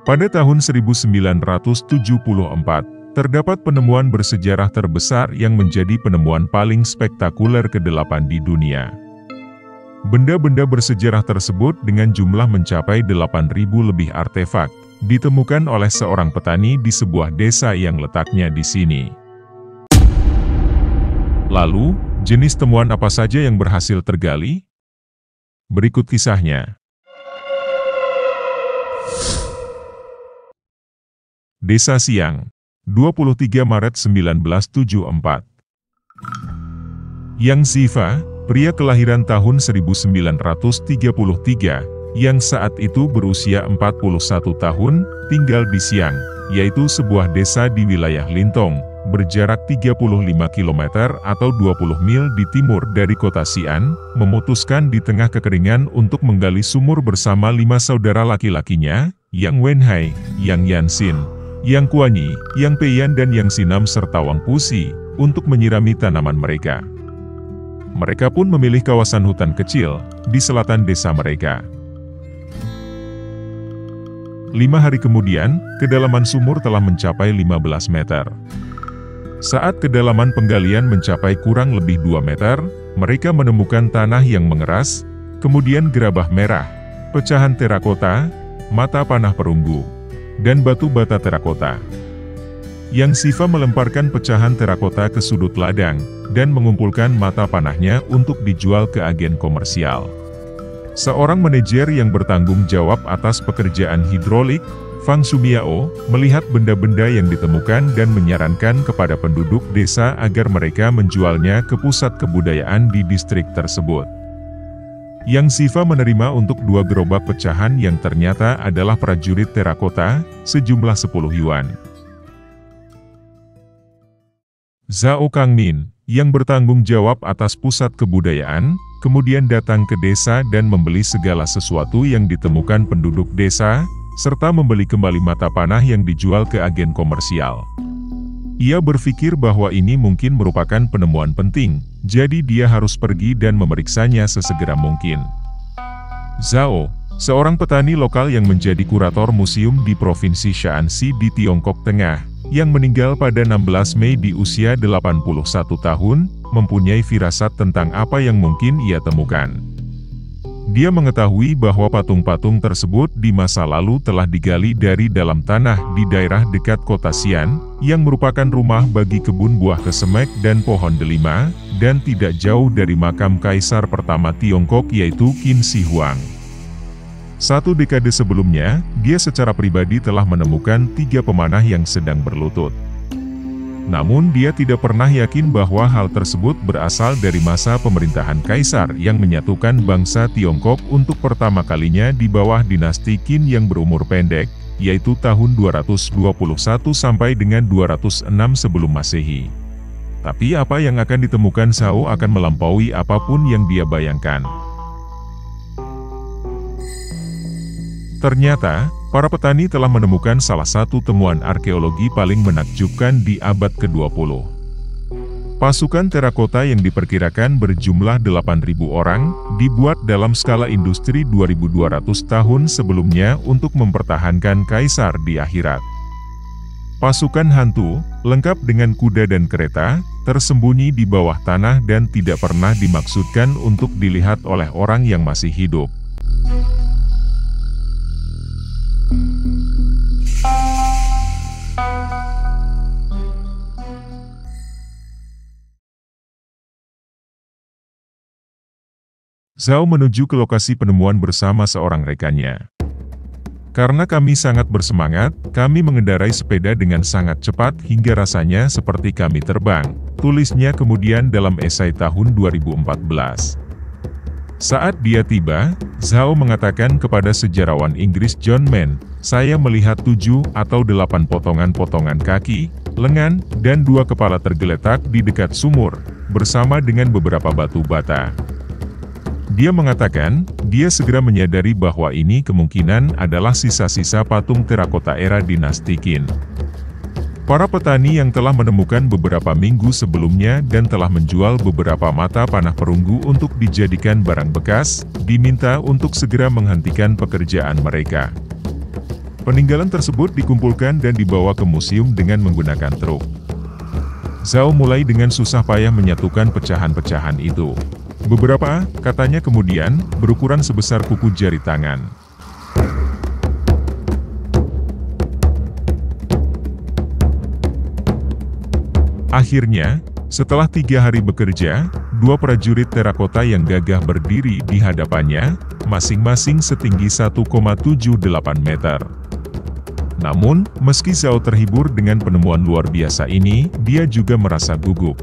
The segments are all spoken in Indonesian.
Pada tahun 1974, terdapat penemuan bersejarah terbesar yang menjadi penemuan paling spektakuler ke-8 di dunia. Benda-benda bersejarah tersebut dengan jumlah mencapai 8.000 lebih artefak, ditemukan oleh seorang petani di sebuah desa yang letaknya di sini. Lalu, jenis temuan apa saja yang berhasil tergali? Berikut kisahnya. Desa Siang, 23 Maret 1974. Yang Ziva, pria kelahiran tahun 1933, yang saat itu berusia 41 tahun, tinggal di Siang, yaitu sebuah desa di wilayah Lintong, berjarak 35 km atau 20 mil di timur dari kota Xi'an, memutuskan di tengah kekeringan untuk menggali sumur bersama 5 saudara laki-lakinya, Yang Wenhai, Yang Yansin, Yang Kuanyi, Yang Peiyan dan Yang Sinam serta Wang Pusi, untuk menyirami tanaman mereka. Mereka pun memilih kawasan hutan kecil, di selatan desa mereka. 5 hari kemudian, kedalaman sumur telah mencapai 15 meter. Saat kedalaman penggalian mencapai kurang lebih 2 meter, mereka menemukan tanah yang mengeras, kemudian gerabah merah, pecahan terakota, mata panah perunggu, dan batu bata terakota. Yang Ziva melemparkan pecahan terakota ke sudut ladang, dan mengumpulkan mata panahnya untuk dijual ke agen komersial. Seorang manajer yang bertanggung jawab atas pekerjaan hidrolik, Fang Sumiao, melihat benda-benda yang ditemukan dan menyarankan kepada penduduk desa agar mereka menjualnya ke pusat kebudayaan di distrik tersebut. Yang Ziva menerima untuk 2 gerobak pecahan yang ternyata adalah prajurit terakota, sejumlah 10 yuan. Zhao Kangmin, yang bertanggung jawab atas pusat kebudayaan, kemudian datang ke desa dan membeli segala sesuatu yang ditemukan penduduk desa, serta membeli kembali mata panah yang dijual ke agen komersial. Ia berpikir bahwa ini mungkin merupakan penemuan penting, jadi dia harus pergi dan memeriksanya sesegera mungkin. Zhao, seorang petani lokal yang menjadi kurator museum di Provinsi Shaanxi di Tiongkok Tengah, yang meninggal pada 16 Mei di usia 81 tahun, mempunyai firasat tentang apa yang mungkin ia temukan. Dia mengetahui bahwa patung-patung tersebut di masa lalu telah digali dari dalam tanah di daerah dekat kota Xi'an, yang merupakan rumah bagi kebun buah kesemek dan pohon delima, dan tidak jauh dari makam kaisar pertama Tiongkok yaitu Qin Shi Huang. 1 dekade sebelumnya, dia secara pribadi telah menemukan 3 pemanah yang sedang berlutut. Namun dia tidak pernah yakin bahwa hal tersebut berasal dari masa pemerintahan kaisar yang menyatukan bangsa Tiongkok untuk pertama kalinya di bawah dinasti Qin yang berumur pendek, yaitu tahun 221 sampai dengan 206 sebelum Masehi. Tapi apa yang akan ditemukan Zhao akan melampaui apapun yang dia bayangkan. Ternyata, para petani telah menemukan salah satu temuan arkeologi paling menakjubkan di abad ke-20. Pasukan terakota yang diperkirakan berjumlah 8.000 orang, dibuat dalam skala industri 2.200 tahun sebelumnya untuk mempertahankan kaisar di akhirat. Pasukan hantu, lengkap dengan kuda dan kereta, tersembunyi di bawah tanah dan tidak pernah dimaksudkan untuk dilihat oleh orang yang masih hidup. Zhao menuju ke lokasi penemuan bersama seorang rekannya. Karena kami sangat bersemangat, kami mengendarai sepeda dengan sangat cepat hingga rasanya seperti kami terbang, tulisnya kemudian dalam esai tahun 2014. Saat dia tiba, Zhao mengatakan kepada sejarawan Inggris John Mann, "Saya melihat 7 atau 8 potongan-potongan kaki, lengan, dan 2 kepala tergeletak di dekat sumur, bersama dengan beberapa batu bata." Dia mengatakan, dia segera menyadari bahwa ini kemungkinan adalah sisa-sisa patung terakota era dinasti Qin. Para petani yang telah menemukan beberapa minggu sebelumnya dan telah menjual beberapa mata panah perunggu untuk dijadikan barang bekas, diminta untuk segera menghentikan pekerjaan mereka. Peninggalan tersebut dikumpulkan dan dibawa ke museum dengan menggunakan truk. Zhao mulai dengan susah payah menyatukan pecahan-pecahan itu. Beberapa, katanya kemudian, berukuran sebesar kuku jari tangan. Akhirnya, setelah 3 hari bekerja, 2 prajurit terakota yang gagah berdiri di hadapannya, masing-masing setinggi 1,78 meter. Namun, meski Zhao terhibur dengan penemuan luar biasa ini, dia juga merasa gugup.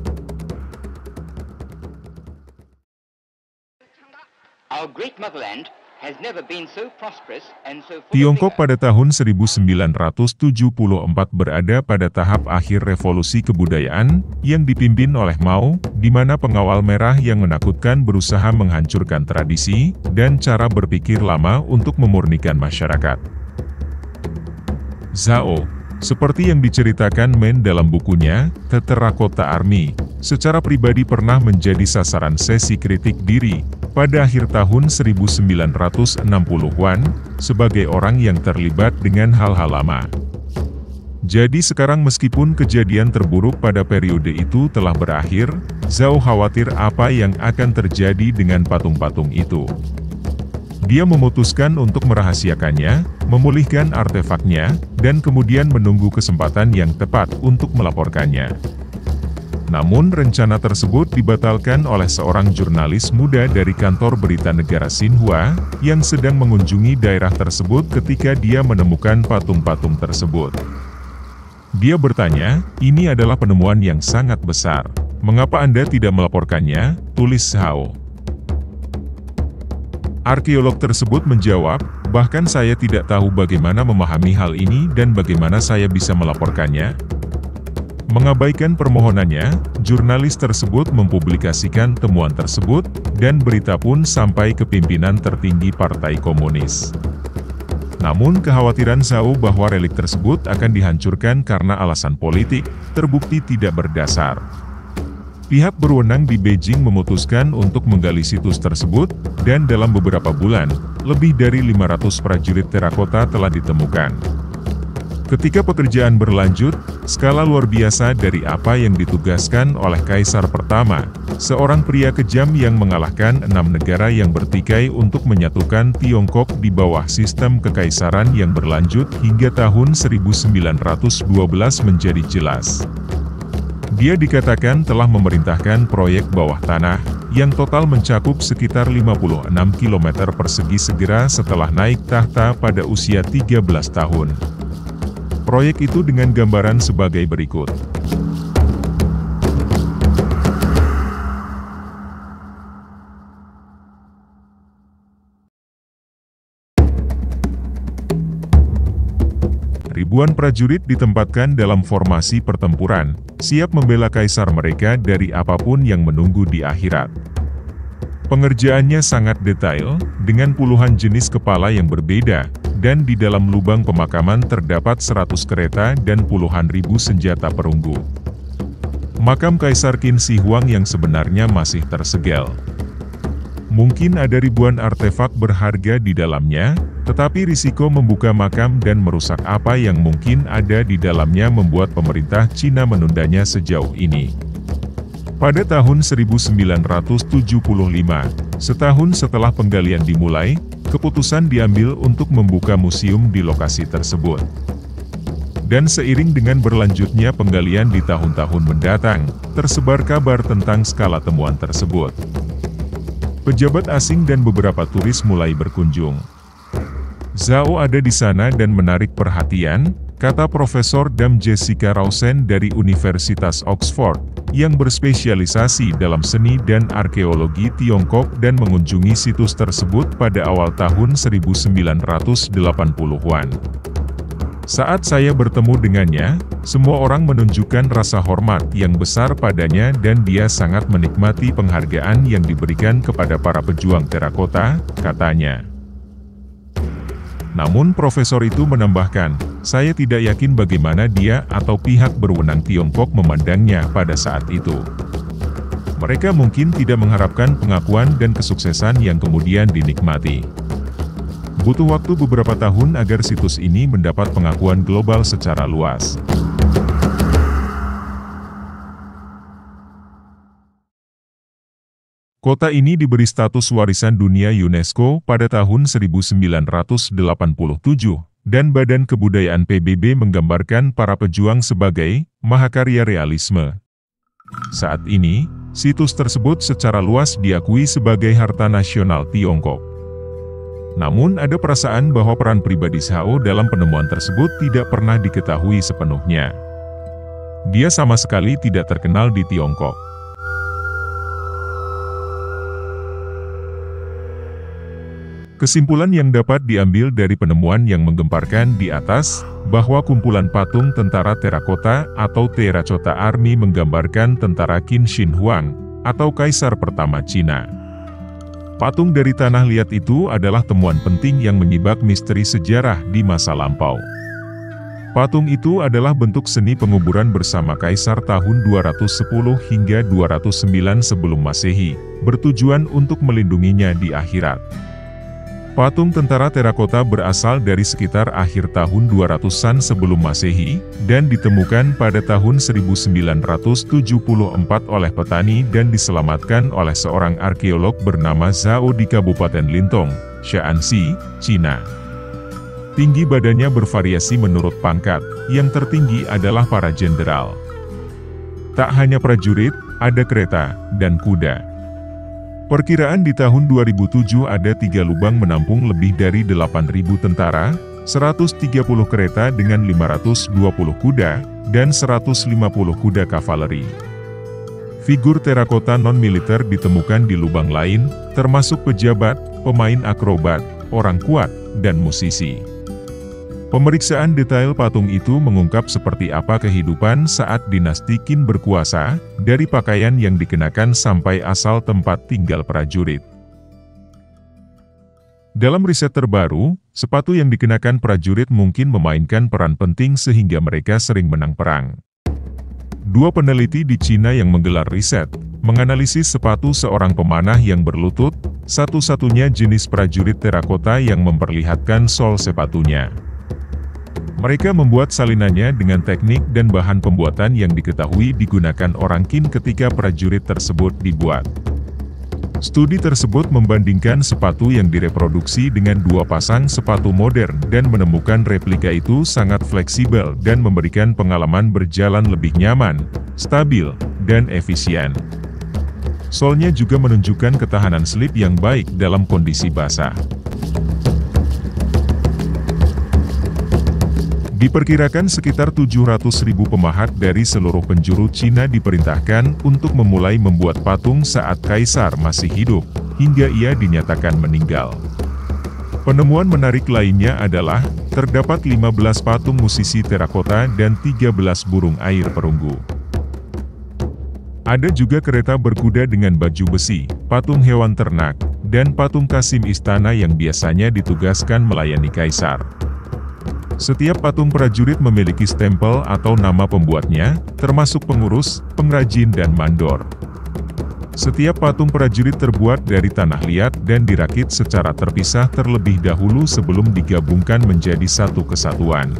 Tiongkok pada tahun 1974 berada pada tahap akhir revolusi kebudayaan, yang dipimpin oleh Mao, di mana pengawal merah yang menakutkan berusaha menghancurkan tradisi, dan cara berpikir lama untuk memurnikan masyarakat. Zhao, seperti yang diceritakan Men dalam bukunya, The Terracotta Army, secara pribadi pernah menjadi sasaran sesi kritik diri, pada akhir tahun 1960-an, sebagai orang yang terlibat dengan hal-hal lama. Jadi sekarang meskipun kejadian terburuk pada periode itu telah berakhir, Zhao khawatir apa yang akan terjadi dengan patung-patung itu. Dia memutuskan untuk merahasiakannya, memulihkan artefaknya, dan kemudian menunggu kesempatan yang tepat untuk melaporkannya. Namun rencana tersebut dibatalkan oleh seorang jurnalis muda dari kantor berita negara Xinhua, yang sedang mengunjungi daerah tersebut ketika dia menemukan patung-patung tersebut. Dia bertanya, "Ini adalah penemuan yang sangat besar. Mengapa Anda tidak melaporkannya?" tulis Zhao. Arkeolog tersebut menjawab, "Bahkan saya tidak tahu bagaimana memahami hal ini dan bagaimana saya bisa melaporkannya." Mengabaikan permohonannya, jurnalis tersebut mempublikasikan temuan tersebut, dan berita pun sampai ke pimpinan tertinggi Partai Komunis. Namun kekhawatiran Zhao bahwa relik tersebut akan dihancurkan karena alasan politik, terbukti tidak berdasar. Pihak berwenang di Beijing memutuskan untuk menggali situs tersebut, dan dalam beberapa bulan, lebih dari 500 prajurit terakota telah ditemukan. Ketika pekerjaan berlanjut, skala luar biasa dari apa yang ditugaskan oleh Kaisar pertama, seorang pria kejam yang mengalahkan 6 negara yang bertikai untuk menyatukan Tiongkok di bawah sistem kekaisaran yang berlanjut hingga tahun 1912 menjadi jelas. Dia dikatakan telah memerintahkan proyek bawah tanah, yang total mencakup sekitar 56 km persegi segera setelah naik tahta pada usia 13 tahun. Proyek itu dengan gambaran sebagai berikut. Ribuan prajurit ditempatkan dalam formasi pertempuran, siap membela kaisar mereka dari apapun yang menunggu di akhirat. Pengerjaannya sangat detail, dengan puluhan jenis kepala yang berbeda, dan di dalam lubang pemakaman terdapat 100 kereta dan puluhan ribu senjata perunggu. Makam Kaisar Qin Shi Huang yang sebenarnya masih tersegel. Mungkin ada ribuan artefak berharga di dalamnya, tetapi risiko membuka makam dan merusak apa yang mungkin ada di dalamnya membuat pemerintah Cina menundanya sejauh ini. Pada tahun 1975, setahun setelah penggalian dimulai, keputusan diambil untuk membuka museum di lokasi tersebut. Dan seiring dengan berlanjutnya penggalian di tahun-tahun mendatang, tersebar kabar tentang skala temuan tersebut. Pejabat asing dan beberapa turis mulai berkunjung. Zhao ada di sana dan menarik perhatian, kata Profesor Dame Jessica Rawson dari Universitas Oxford, yang berspesialisasi dalam seni dan arkeologi Tiongkok dan mengunjungi situs tersebut pada awal tahun 1980-an. Saat saya bertemu dengannya, semua orang menunjukkan rasa hormat yang besar padanya dan dia sangat menikmati penghargaan yang diberikan kepada para pejuang terakota, katanya. Namun profesor itu menambahkan, saya tidak yakin bagaimana dia atau pihak berwenang Tiongkok memandangnya pada saat itu. Mereka mungkin tidak mengharapkan pengakuan dan kesuksesan yang kemudian dinikmati. Butuh waktu beberapa tahun agar situs ini mendapat pengakuan global secara luas. Kota ini diberi status warisan dunia UNESCO pada tahun 1987, dan Badan Kebudayaan PBB menggambarkan para pejuang sebagai mahakarya realisme. Saat ini, situs tersebut secara luas diakui sebagai harta nasional Tiongkok. Namun ada perasaan bahwa peran pribadi Zhao dalam penemuan tersebut tidak pernah diketahui sepenuhnya. Dia sama sekali tidak terkenal di Tiongkok. Kesimpulan yang dapat diambil dari penemuan yang menggemparkan di atas, bahwa kumpulan patung tentara terakota atau Terracotta Army menggambarkan tentara Qin Shi Huang, atau Kaisar pertama Cina. Patung dari tanah liat itu adalah temuan penting yang menyibak misteri sejarah di masa lampau. Patung itu adalah bentuk seni penguburan bersama Kaisar tahun 210 hingga 209 sebelum Masehi, bertujuan untuk melindunginya di akhirat. Patung tentara terakota berasal dari sekitar akhir tahun 200-an sebelum Masehi, dan ditemukan pada tahun 1974 oleh petani dan diselamatkan oleh seorang arkeolog bernama Zhao di Kabupaten Lintong, Shaanxi, Cina. Tinggi badannya bervariasi menurut pangkat, yang tertinggi adalah para jenderal. Tak hanya prajurit, ada kereta, dan kuda. Perkiraan di tahun 2007 ada 3 lubang menampung lebih dari 8.000 tentara, 130 kereta dengan 520 kuda, dan 150 kuda kavaleri. Figur terakota non-militer ditemukan di lubang lain, termasuk pejabat, pemain akrobat, orang kuat, dan musisi. Pemeriksaan detail patung itu mengungkap seperti apa kehidupan saat dinasti Qin berkuasa, dari pakaian yang dikenakan sampai asal tempat tinggal prajurit. Dalam riset terbaru, sepatu yang dikenakan prajurit mungkin memainkan peran penting sehingga mereka sering menang perang. 2 peneliti di Cina yang menggelar riset, menganalisis sepatu seorang pemanah yang berlutut, satu-satunya jenis prajurit terakota yang memperlihatkan sol sepatunya. Mereka membuat salinannya dengan teknik dan bahan pembuatan yang diketahui digunakan orang Qin ketika prajurit tersebut dibuat. Studi tersebut membandingkan sepatu yang direproduksi dengan 2 pasang sepatu modern dan menemukan replika itu sangat fleksibel dan memberikan pengalaman berjalan lebih nyaman, stabil, dan efisien. Solnya juga menunjukkan ketahanan slip yang baik dalam kondisi basah. Diperkirakan sekitar 700.000 pemahat dari seluruh penjuru Cina diperintahkan untuk memulai membuat patung saat Kaisar masih hidup, hingga ia dinyatakan meninggal. Penemuan menarik lainnya adalah, terdapat 15 patung musisi terakota dan 13 burung air perunggu. Ada juga kereta berkuda dengan baju besi, patung hewan ternak, dan patung Kasim istana yang biasanya ditugaskan melayani Kaisar. Setiap patung prajurit memiliki stempel atau nama pembuatnya, termasuk pengurus, pengrajin dan mandor. Setiap patung prajurit terbuat dari tanah liat dan dirakit secara terpisah terlebih dahulu sebelum digabungkan menjadi satu kesatuan.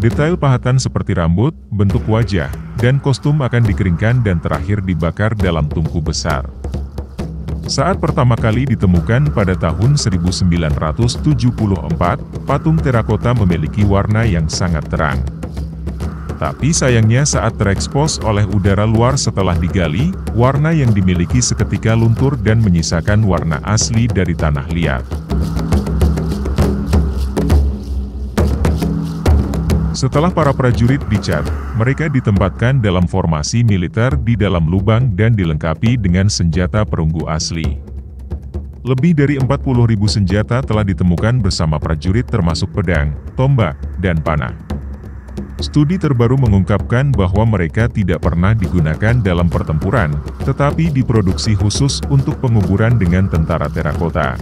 Detail pahatan seperti rambut, bentuk wajah, dan kostum akan dikeringkan dan terakhir dibakar dalam tungku besar. Saat pertama kali ditemukan pada tahun 1974, patung terakota memiliki warna yang sangat terang. Tapi sayangnya saat terekspos oleh udara luar setelah digali, warna yang dimiliki seketika luntur dan menyisakan warna asli dari tanah liat. Setelah para prajurit dicat, mereka ditempatkan dalam formasi militer di dalam lubang dan dilengkapi dengan senjata perunggu asli. Lebih dari 40.000 senjata telah ditemukan bersama prajurit termasuk pedang, tombak, dan panah. Studi terbaru mengungkapkan bahwa mereka tidak pernah digunakan dalam pertempuran, tetapi diproduksi khusus untuk penguburan dengan tentara terakota.